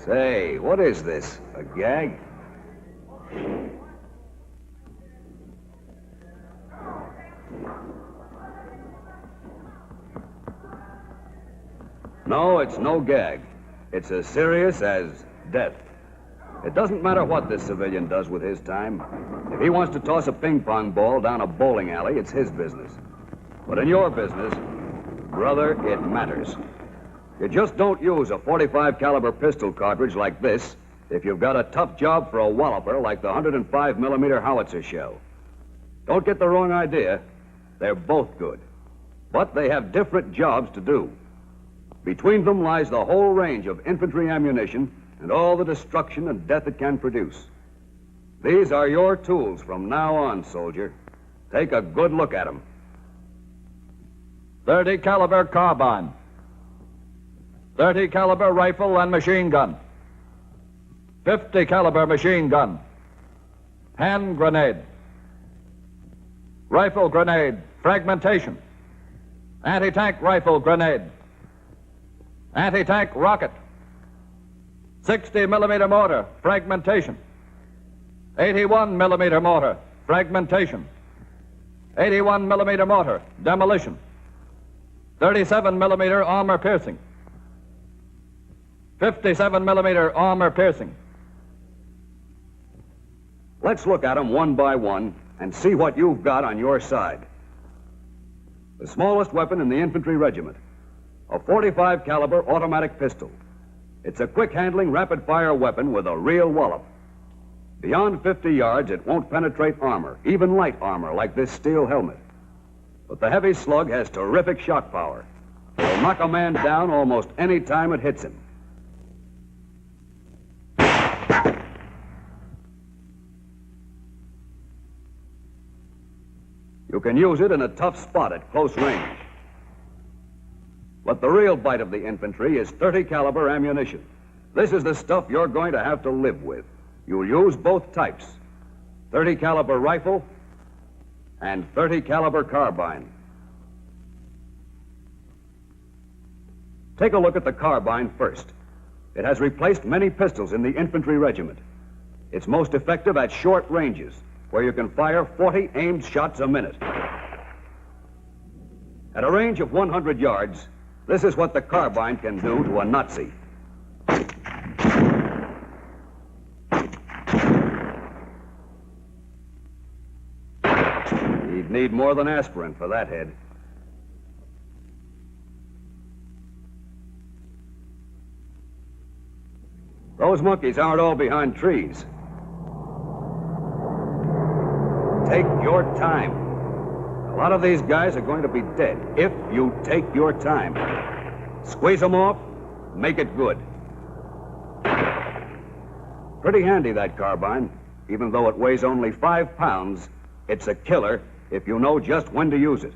Say, what is this? A gag? No, it's no gag. It's as serious as death. It doesn't matter what this civilian does with his time. If he wants to toss a ping-pong ball down a bowling alley, it's his business. But in your business, brother, it matters. You just don't use a .45 caliber pistol cartridge like this if you've got a tough job for a walloper like the 105 millimeter howitzer shell. Don't get the wrong idea. They're both good. But they have different jobs to do. Between them lies the whole range of infantry ammunition and all the destruction and death it can produce. These are your tools from now on, soldier. Take a good look at them. 30 caliber carbine. 30 caliber rifle and machine gun. 50 caliber machine gun. Hand grenade. Rifle grenade, fragmentation. Anti-tank rifle grenade. Anti-tank rocket. 60 millimeter mortar, fragmentation. 81 millimeter mortar, fragmentation. 81 millimeter mortar, demolition. 37 millimeter armor piercing. 57 millimeter armor piercing. Let's look at them one by one and see what you've got on your side. The smallest weapon in the infantry regiment, a .45 caliber automatic pistol. It's a quick-handling, rapid-fire weapon with a real wallop. Beyond 50 yards, it won't penetrate armor, even light armor like this steel helmet. But the heavy slug has terrific shock power. It'll knock a man down almost any time it hits him. You can use it in a tough spot at close range. But the real bite of the infantry is 30 caliber ammunition. This is the stuff you're going to have to live with. You'll use both types, 30 caliber rifle and 30 caliber carbine. Take a look at the carbine first. It has replaced many pistols in the infantry regiment. It's most effective at short ranges, where you can fire 40 aimed shots a minute. At a range of 100 yards, this is what the carbine can do to a Nazi. He'd need more than aspirin for that head. Those monkeys aren't all behind trees. Take your time. A lot of these guys are going to be dead if you take your time. Squeeze them off, make it good. Pretty handy, that carbine. Even though it weighs only 5 pounds, it's a killer if you know just when to use it.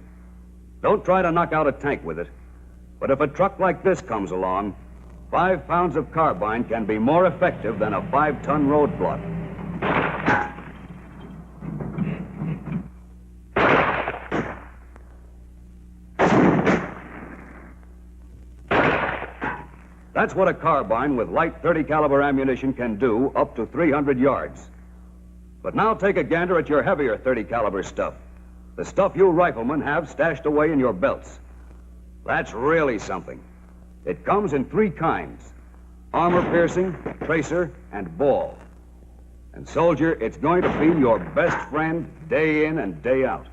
Don't try to knock out a tank with it. But if a truck like this comes along, 5 pounds of carbine can be more effective than a 5-ton roadblock. That's what a carbine with light 30 caliber ammunition can do up to 300 yards. But now take a gander at your heavier 30 caliber stuff. The stuff you riflemen have stashed away in your belts. That's really something. It comes in 3 kinds: armor piercing, tracer, and ball. And soldier, it's going to be your best friend day in and day out.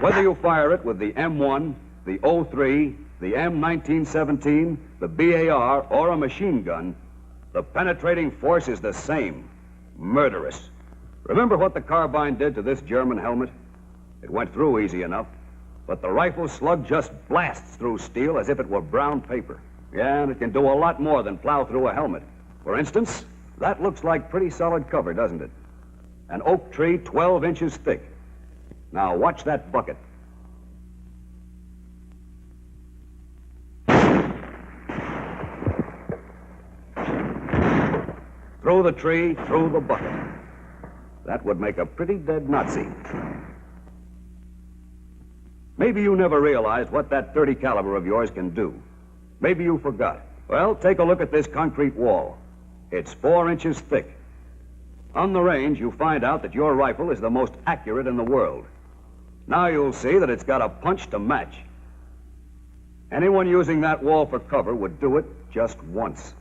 Whether you fire it with the M1, the 03, the M1917, the BAR, or a machine gun, the penetrating force is the same: murderous. Remember what the carbine did to this German helmet? It went through easy enough, but the rifle slug just blasts through steel as if it were brown paper. Yeah, and it can do a lot more than plow through a helmet. For instance, that looks like pretty solid cover, doesn't it? An oak tree 12 inches thick. Now watch that bucket. Through the tree, through the bucket. That would make a pretty dead Nazi. Maybe you never realized what that 30 caliber of yours can do. Maybe you forgot. Well, take a look at this concrete wall. It's 4 inches thick. On the range, you find out that your rifle is the most accurate in the world. Now you'll see that it's got a punch to match. Anyone using that wall for cover would do it just once.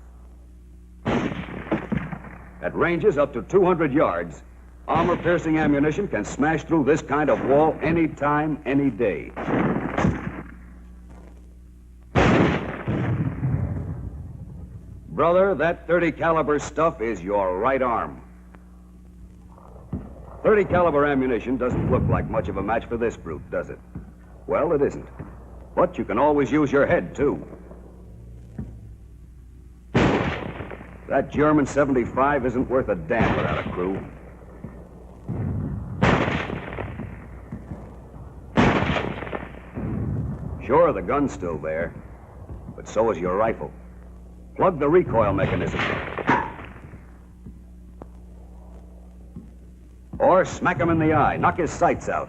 At ranges up to 200 yards, armor-piercing ammunition can smash through this kind of wall any time, any day. Brother, that 30 caliber stuff is your right arm. 30 caliber ammunition doesn't look like much of a match for this brute, does it? Well, it isn't. But you can always use your head, too. That German 75 isn't worth a damn without a crew. Sure, the gun's still there, but so is your rifle. Plug the recoil mechanism. Or smack him in the eye, knock his sights out.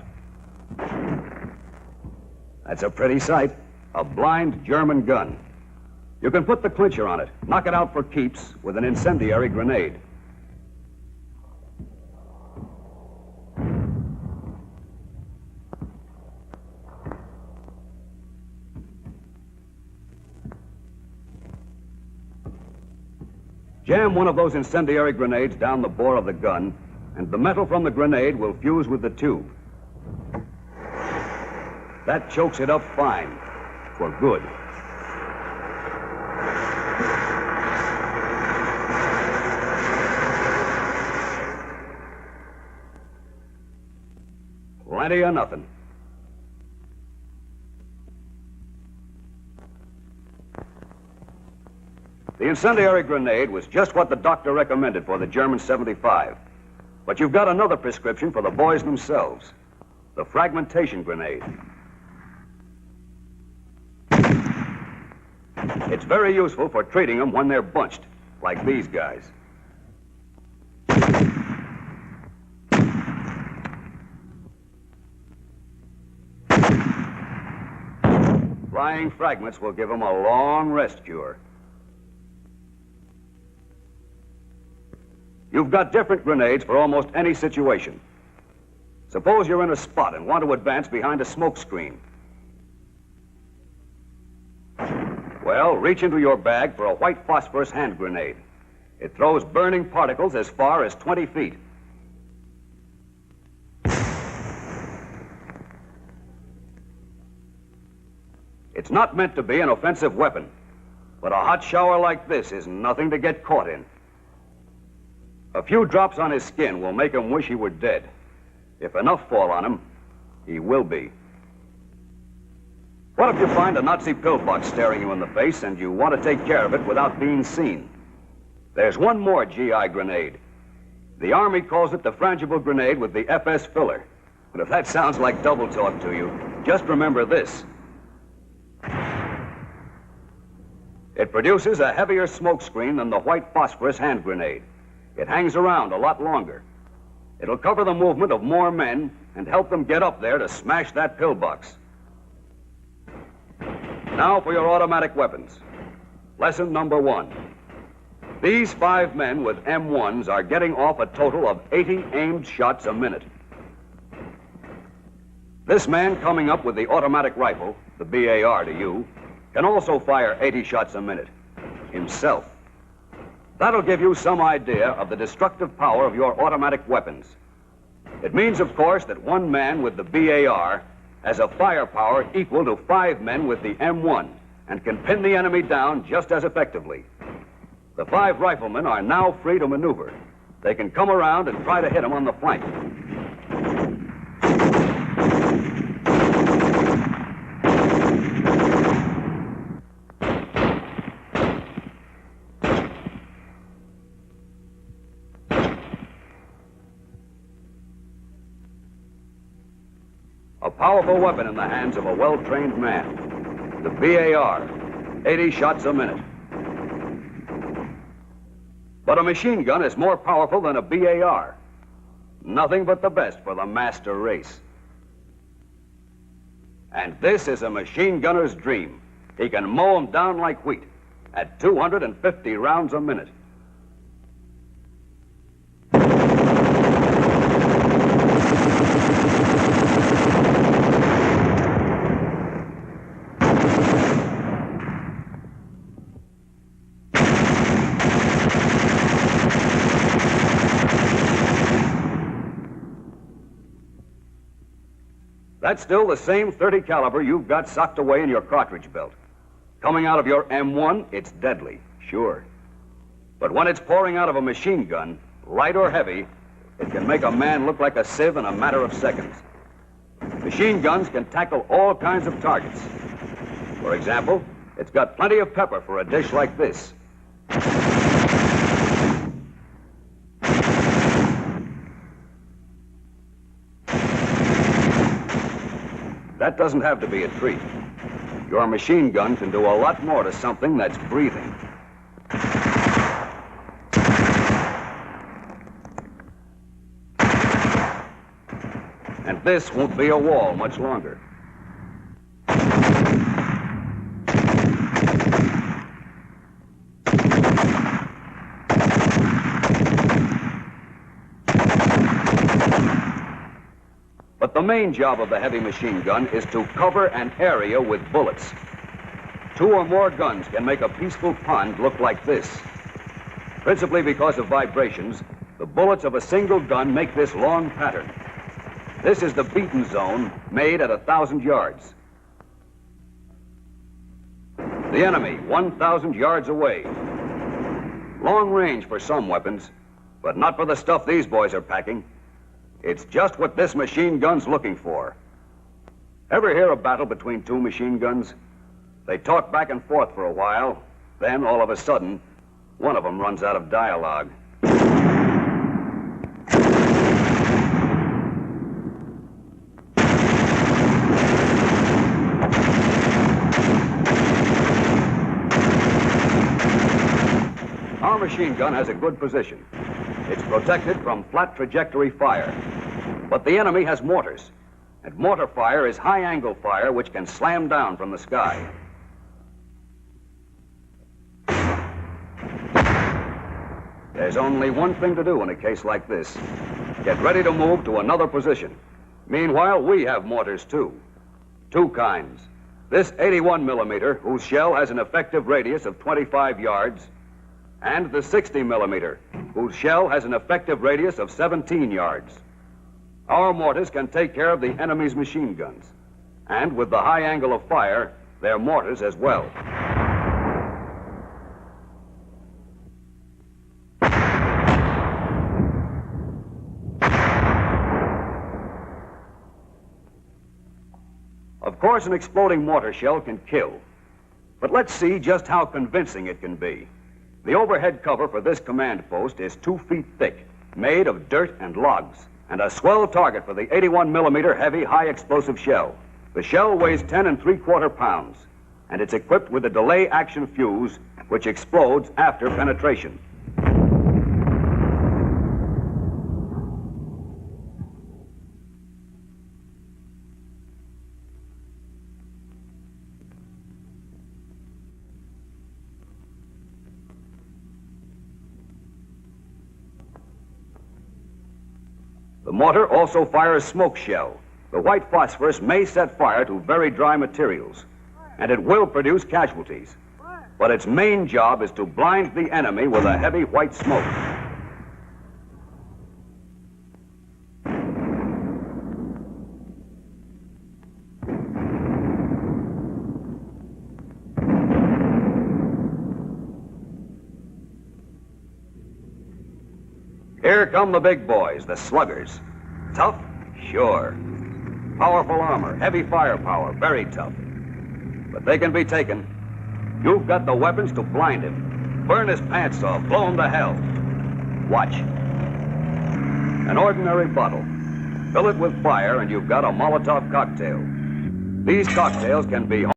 That's a pretty sight, a blind German gun. You can put the clincher on it, knock it out for keeps with an incendiary grenade. Jam one of those incendiary grenades down the bore of the gun, and the metal from the grenade will fuse with the tube. That chokes it up fine, for good. Plenty of nothing. The incendiary grenade was just what the doctor recommended for the German 75. But you've got another prescription for the boys themselves. The fragmentation grenade. It's very useful for treating them when they're bunched, like these guys. Flying fragments will give them a long rest cure. You've got different grenades for almost any situation. Suppose you're in a spot and want to advance behind a smoke screen. Well, reach into your bag for a white phosphorus hand grenade. It throws burning particles as far as 20 feet. It's not meant to be an offensive weapon, but a hot shower like this is nothing to get caught in. A few drops on his skin will make him wish he were dead. If enough fall on him, he will be. What if you find a Nazi pillbox staring you in the face and you want to take care of it without being seen? There's one more GI grenade. The Army calls it the frangible grenade with the FS filler. But if that sounds like double talk to you, just remember this. It produces a heavier smoke screen than the white phosphorus hand grenade. It hangs around a lot longer. It'll cover the movement of more men and help them get up there to smash that pillbox. Now for your automatic weapons. Lesson number 1. These 5 men with M1s are getting off a total of 80 aimed shots a minute. This man coming up with the automatic rifle, the BAR to you, can also fire 80 shots a minute, himself. That'll give you some idea of the destructive power of your automatic weapons. It means, of course, that one man with the BAR has a firepower equal to 5 men with the M1 and can pin the enemy down just as effectively. The 5 riflemen are now free to maneuver. They can come around and try to hit him on the flank. A powerful weapon in the hands of a well-trained man. The BAR, 80 shots a minute. But a machine gun is more powerful than a BAR. Nothing but the best for the master race. And this is a machine gunner's dream. He can mow them down like wheat at 250 rounds a minute. That's still the same 30 caliber you've got socked away in your cartridge belt. Coming out of your M1, it's deadly, sure. But when it's pouring out of a machine gun, light or heavy, it can make a man look like a sieve in a matter of seconds. Machine guns can tackle all kinds of targets. For example, it's got plenty of pepper for a dish like this. That doesn't have to be a treat. Your machine gun can do a lot more to something that's breathing. And this won't be a wall much longer. But the main job of the heavy machine gun is to cover an area with bullets. 2 or more guns can make a peaceful pond look like this. Principally because of vibrations, the bullets of a single gun make this long pattern. This is the beaten zone made at 1,000 yards. The enemy, 1,000 yards away. Long range for some weapons, but not for the stuff these boys are packing. It's just what this machine gun's looking for. Ever hear a battle between 2 machine guns? They talk back and forth for a while, then all of a sudden, one of them runs out of dialogue. Our machine gun has a good position. It's protected from flat trajectory fire. But the enemy has mortars, and mortar fire is high-angle fire which can slam down from the sky. There's only one thing to do in a case like this. Get ready to move to another position. Meanwhile, we have mortars, too. 2 kinds. This 81 millimeter, whose shell has an effective radius of 25 yards, and the 60 millimeter, whose shell has an effective radius of 17 yards. Our mortars can take care of the enemy's machine guns. And with the high angle of fire, their mortars as well. Of course, an exploding mortar shell can kill. But let's see just how convincing it can be. The overhead cover for this command post is 2 feet thick, made of dirt and logs, and a swell target for the 81 millimeter heavy high explosive shell. The shell weighs 10 3/4 pounds, and it's equipped with a delay action fuse which explodes after penetration. The mortar also fires smoke shell. The white phosphorus may set fire to very dry materials, and it will produce casualties. But its main job is to blind the enemy with a heavy white smoke. Here come the big boys, the sluggers. Tough? Sure. Powerful armor, heavy firepower, very tough. But they can be taken. You've got the weapons to blind him. Burn his pants off, blow him to hell. Watch. An ordinary bottle. Fill it with fire and you've got a Molotov cocktail. These cocktails can be